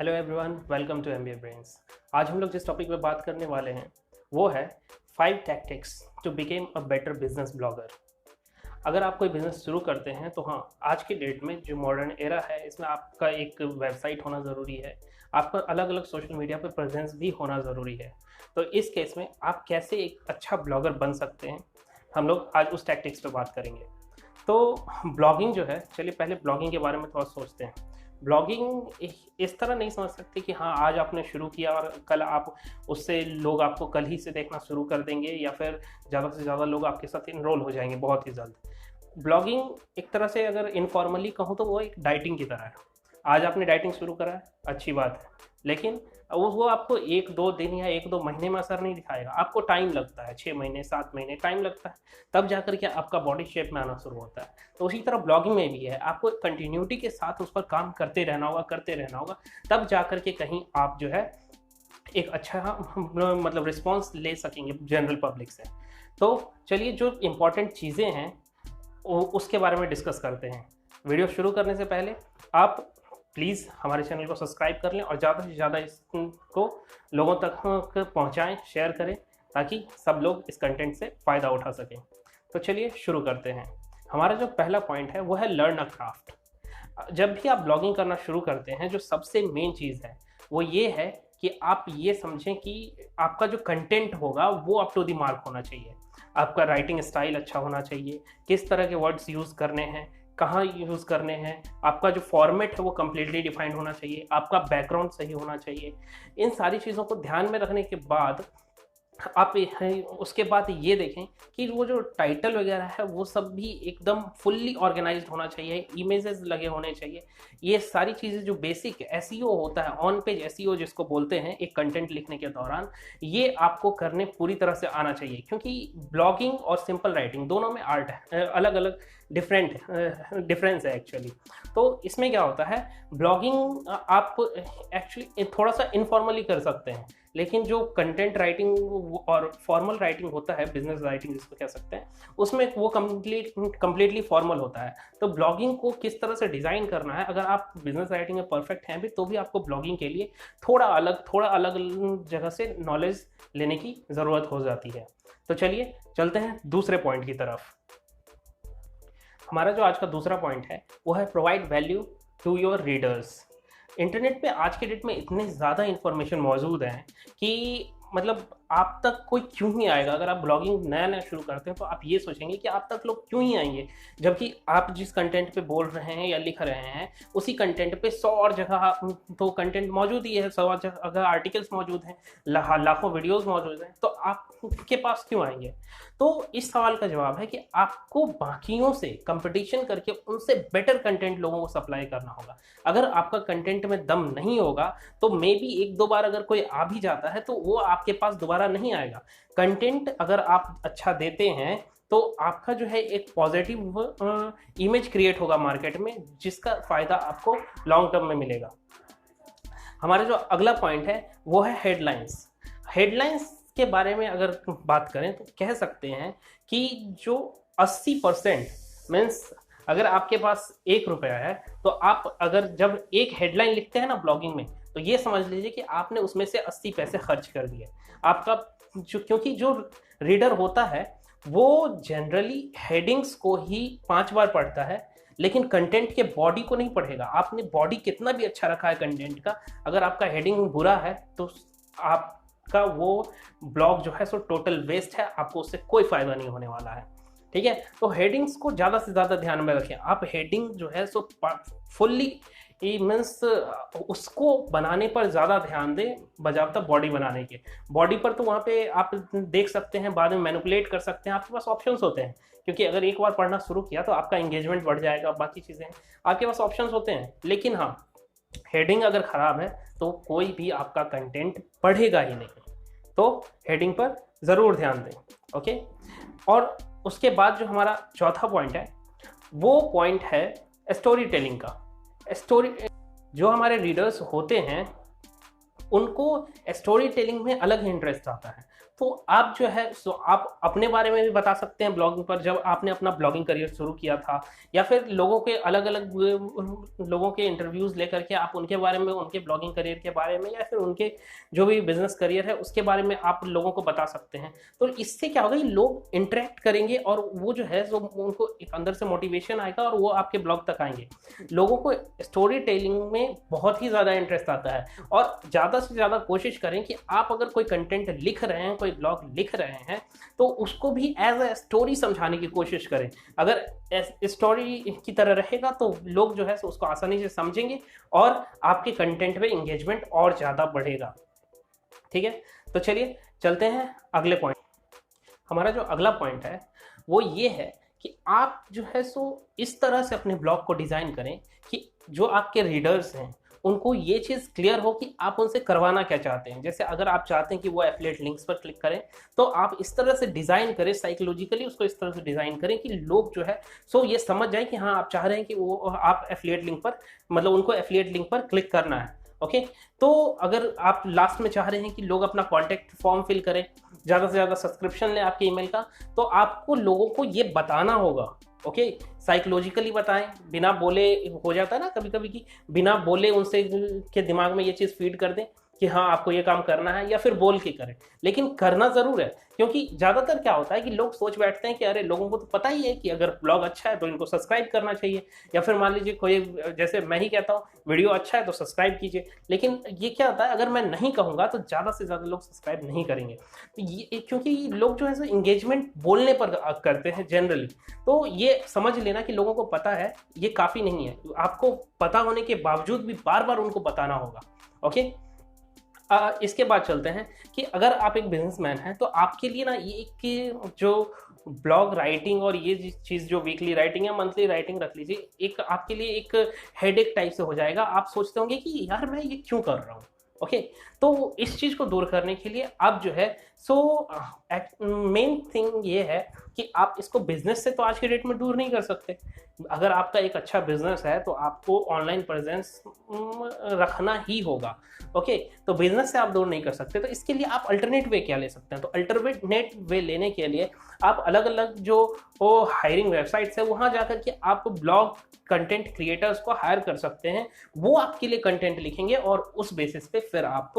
Hello everyone, welcome to MBA brains. आज हम लोग जिस टॉपिक पे बात करने वाले हैं वो है 5 tactics to became a better business blogger. अगर आप कोई बिजनेस शुरू करते हैं तो हाँ, आज की डेट में जो मॉडर्न एरा है इसमें आपका एक वेबसाइट होना ज़रूरी है, आपका अलग अलग सोशल मीडिया पे प्रेजेंस भी होना ज़रूरी है। तो इस केस में आप कैसे एक अच्छा ब्लॉगर बन सकते हैं, हम लोग आज उस टैक्टिक्स पे बात करेंगे। तो ब्लॉगिंग जो है, चलिए पहले ब्लॉगिंग के बारे में थोड़ा सोचते हैं। ब्लॉगिंग इस तरह नहीं समझ सकते कि हाँ आज आपने शुरू किया और कल आप उससे लोग आपको कल ही से देखना शुरू कर देंगे या फिर ज़्यादा से ज़्यादा लोग आपके साथ इनरोल हो जाएंगे बहुत ही जल्द। ब्लॉगिंग एक तरह से अगर इनफॉर्मली कहूँ तो वो एक डाइटिंग की तरह है। आज आपने डाइटिंग शुरू करा है, अच्छी बात है, लेकिन वो आपको 1-2 दिन या 1-2 महीने में असर नहीं दिखाएगा। आपको टाइम लगता है, 6 महीने 7 महीने टाइम लगता है, तब जाकर के आपका बॉडी शेप में आना शुरू होता है। तो उसी तरह ब्लॉगिंग में भी है, आपको कंटिन्यूटी के साथ उस पर काम करते रहना होगा, तब जाकर के कहीं आप जो है एक अच्छा मतलब रिस्पॉन्स ले सकेंगे जनरल पब्लिक से। तो चलिए जो इम्पोर्टेंट चीज़ें हैं उसके बारे में डिस्कस करते हैं। वीडियो शुरू करने से पहले आप प्लीज़ हमारे चैनल को सब्सक्राइब कर लें और ज़्यादा से ज़्यादा इसको लोगों तक पहुंचाएं, शेयर करें, ताकि सब लोग इस कंटेंट से फ़ायदा उठा सकें। तो चलिए शुरू करते हैं। हमारा जो पहला पॉइंट है वो है लर्न अ क्राफ्ट। जब भी आप ब्लॉगिंग करना शुरू करते हैं, जो सबसे मेन चीज़ है वो ये है कि आप ये समझें कि आपका जो कंटेंट होगा वो अप टू द मार्क होना चाहिए। आपका राइटिंग स्टाइल अच्छा होना चाहिए, किस तरह के वर्ड्स यूज़ करने हैं, कहाँ यूज़ करने हैं, आपका जो फॉर्मेट है वो कम्प्लीटली डिफाइंड होना चाहिए, आपका बैकग्राउंड सही होना चाहिए। इन सारी चीज़ों को ध्यान में रखने के बाद आप उसके बाद ये देखें कि वो जो टाइटल वगैरह है वो सब भी एकदम फुल्ली ऑर्गेनाइज्ड होना चाहिए, इमेजेस लगे होने चाहिए। ये सारी चीज़ें जो बेसिक एसईओ होता है, ऑन पेज एसईओ जिसको बोलते हैं एक कंटेंट लिखने के दौरान, ये आपको करने पूरी तरह से आना चाहिए। क्योंकि ब्लॉगिंग और सिंपल राइटिंग दोनों में आर्ट है, अलग अलग डिफरेंस है एक्चुअली। तो इसमें क्या होता है, ब्लॉगिंग आप एक्चुअली थोड़ा सा इनफॉर्मली कर सकते हैं, लेकिन जो कंटेंट राइटिंग और फॉर्मल राइटिंग होता है, बिजनेस राइटिंग जिसको कह सकते हैं, उसमें वो कम्प्लीटली फॉर्मल होता है। तो ब्लॉगिंग को किस तरह से डिज़ाइन करना है, अगर आप बिजनेस राइटिंग में परफेक्ट हैं भी तो भी आपको ब्लॉगिंग के लिए थोड़ा अलग जगह से नॉलेज लेने की ज़रूरत हो जाती है। तो चलिए चलते हैं दूसरे पॉइंट की तरफ। हमारा जो आज का दूसरा पॉइंट है वो है provide value to your readers. Internet पे आज के डेट में इतने ज़्यादा इन्फॉर्मेशन मौजूद हैं कि मतलब आप तक कोई क्यों ही आएगा। अगर आप ब्लॉगिंग नया शुरू करते हैं तो आप ये सोचेंगे कि आप तक लोग क्यों ही आएंगे, जबकि आप जिस कंटेंट पे बोल रहे हैं या लिख रहे हैं उसी कंटेंट पे 100 और जगह तो कंटेंट मौजूद ही है, 100 अगर आर्टिकल्स मौजूद हैं, लाखों वीडियोस मौजूद हैं, तो आपके पास क्यों आएंगे। तो इस सवाल का जवाब है कि आपको बाकियों से कंपटीशन करके उनसे बेटर कंटेंट लोगों को सप्लाई करना होगा। अगर आपका कंटेंट में दम नहीं होगा तो मे बी 1-2 बार अगर कोई आ भी जाता है तो वो आपके पास दोबारा नहीं आएगा। कंटेंट अगर आप अच्छा देते हैं तो आपका जो है एक पॉजिटिव इमेज क्रिएट होगा मार्केट में, जिसका फ़ायदा आपको लॉन्ग टर्म में मिलेगा। हमारा जो अगला पॉइंट है वो है हेडलाइंस। हेडलाइंस के बारे में अगर बात करें तो कह सकते हैं कि जो 80% मीन्स अगर आपके पास 1 रुपया है तो आप अगर जब एक हेडलाइन लिखते हैं ना ब्लॉगिंग में, तो ये समझ लीजिए कि आपने उसमें से 80 पैसे खर्च कर दिए। आपका क्योंकि जो रीडर होता है वो जनरली हेडिंग्स को ही 5 बार पढ़ता है, लेकिन कंटेंट के बॉडी को नहीं पढ़ेगा। आपने बॉडी कितना भी अच्छा रखा है कंटेंट का, अगर आपका हेडिंग बुरा है तो आपका वो ब्लॉग जो है सो टोटल वेस्ट है, आपको उससे कोई फायदा नहीं होने वाला है। ठीक है, तो हेडिंग्स को ज़्यादा से ज़्यादा ध्यान में रखें। आप हेडिंग जो है सो फुल्ली मीन्स उसको बनाने पर ज़्यादा ध्यान दें बजावता बॉडी बनाने के। बॉडी पर तो वहाँ पे आप देख सकते हैं, बाद में मैनिपुलेट कर सकते हैं, आपके पास ऑप्शंस होते हैं। क्योंकि अगर एक बार पढ़ना शुरू किया तो आपका एंगेजमेंट बढ़ जाएगा, बाकी चीज़ें आपके पास ऑप्शंस होते हैं। लेकिन हाँ, हेडिंग अगर ख़राब है तो कोई भी आपका कंटेंट पढ़ेगा ही नहीं। तो हेडिंग पर ज़रूर ध्यान दें। ओके, और उसके बाद जो हमारा चौथा पॉइंट है वो पॉइंट है स्टोरी टेलिंग का। स्टोरी जो हमारे रीडर्स होते हैं उनको स्टोरी टेलिंग में अलग ही इंटरेस्ट आता है। तो आप जो है सो आप अपने बारे में भी बता सकते हैं ब्लॉगिंग पर, जब आपने अपना ब्लॉगिंग करियर शुरू किया था, या फिर लोगों के अलग अलग लोगों के इंटरव्यूज़ लेकर के आप उनके बारे में, उनके ब्लॉगिंग करियर के बारे में, या फिर उनके जो भी बिजनेस करियर है उसके बारे में आप लोगों को बता सकते हैं। तो इससे क्या होगा, ये लोग इंटरेक्ट करेंगे और वो जो है सो उनको एक अंदर से मोटिवेशन आएगा और वो आपके ब्लॉग तक आएंगे। लोगों को स्टोरी टेलिंग में बहुत ही ज़्यादा इंटरेस्ट आता है, और ज़्यादा से ज़्यादा कोशिश करें कि आप अगर कोई कंटेंट लिख रहे हैं, कोई ब्लॉग लिख रहे हैं, तो उसको भी एज अ स्टोरी समझाने की कोशिश करें। अगर स्टोरी की तरह रहेगा तो लोग जो है उसको आसानी से समझेंगे और आपके कंटेंट में एंगेजमेंट और ज़्यादा बढ़ेगा। ठीक है, तो चलिए चलते हैं अगले पॉइंट। हमारा जो अगला पॉइंट है वो ये है कि आप जो है सो इस तरह से अपने ब्लॉग को डिज़ाइन करें कि जो आपके रीडर्स हैं उनको ये चीज़ क्लियर हो कि आप उनसे करवाना क्या चाहते हैं। जैसे अगर आप चाहते हैं कि वो एफिलिएट लिंक्स पर क्लिक करें, तो आप इस तरह से डिज़ाइन करें, साइकोलॉजिकली उसको इस तरह से डिज़ाइन करें कि लोग जो है सो ये समझ जाए कि हाँ आप चाह रहे हैं कि वो आप एफिलिएट लिंक पर, मतलब उनको एफिलिएट लिंक पर क्लिक करना है। ओके, तो अगर आप लास्ट में चाह रहे हैं कि लोग अपना कॉन्टैक्ट फॉर्म फिल करें, ज़्यादा से ज़्यादा सब्सक्रिप्शन लें आपके ईमेल का, तो आपको लोगों को ये बताना होगा। ओके, साइकोलॉजिकली बताएं, बिना बोले। हो जाता है ना कभी कभी कि बिना बोले उनसे के दिमाग में ये चीज़ फीड कर दें कि हाँ आपको ये काम करना है, या फिर बोल के करें, लेकिन करना ज़रूर है। क्योंकि ज़्यादातर क्या होता है कि लोग सोच बैठते हैं कि अरे लोगों को तो पता ही है कि अगर ब्लॉग अच्छा है तो इनको सब्सक्राइब करना चाहिए, या फिर मान लीजिए कोई, जैसे मैं ही कहता हूँ वीडियो अच्छा है तो सब्सक्राइब कीजिए, लेकिन ये क्या होता है अगर मैं नहीं कहूँगा तो ज़्यादा से ज़्यादा लोग सब्सक्राइब नहीं करेंगे। तो ये क्योंकि लोग जो है इंगेजमेंट बोलने पर करते हैं जनरली, तो ये समझ लेना कि लोगों को पता है ये काफ़ी नहीं है, आपको पता होने के बावजूद भी बार बार उनको बताना होगा। ओके, इसके बाद चलते हैं कि अगर आप एक बिजनेसमैन हैं तो आपके लिए ना ये एक जो ब्लॉग राइटिंग और ये चीज़ जो वीकली राइटिंग या मंथली राइटिंग रख लीजिए, एक आपके लिए एक हेडेक टाइप से हो जाएगा। आप सोचते होंगे कि यार मैं ये क्यों कर रहा हूँ। ओके, तो इस चीज़ को दूर करने के लिए आप जो है सो मेन थिंग ये है कि आप इसको बिजनेस से तो आज के डेट में दूर नहीं कर सकते। अगर आपका एक अच्छा बिजनेस है तो आपको ऑनलाइन प्रेजेंस रखना ही होगा। ओके, तो बिजनेस से आप दूर नहीं कर सकते, तो इसके लिए आप अल्टरनेट वे क्या ले सकते हैं। तो अल्टरनेट वे लेने के लिए आप अलग अलग जो हायरिंग वेबसाइट्स है वहाँ जाकर के आप ब्लॉग कंटेंट क्रिएटर्स को हायर कर सकते हैं। वो आपके लिए कंटेंट लिखेंगे और उस बेसिस पे फिर आप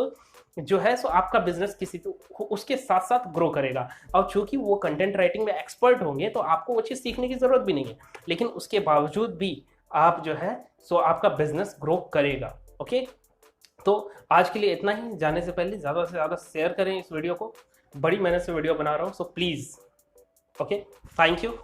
जो है सो आपका बिजनेस किसी तो उसके साथ साथ ग्रो करेगा। और चूंकि वो कंटेंट राइटिंग में एक्सपर्ट होंगे तो आपको वो चीज़ सीखने की ज़रूरत भी नहीं है, लेकिन उसके बावजूद भी आप जो है सो आपका बिजनेस ग्रो करेगा। ओके, तो आज के लिए इतना ही। जाने से पहले ज़्यादा से ज़्यादा शेयर करें इस वीडियो को, बड़ी मेहनत से वीडियो बना रहा हूँ, so please. Okay, thank you.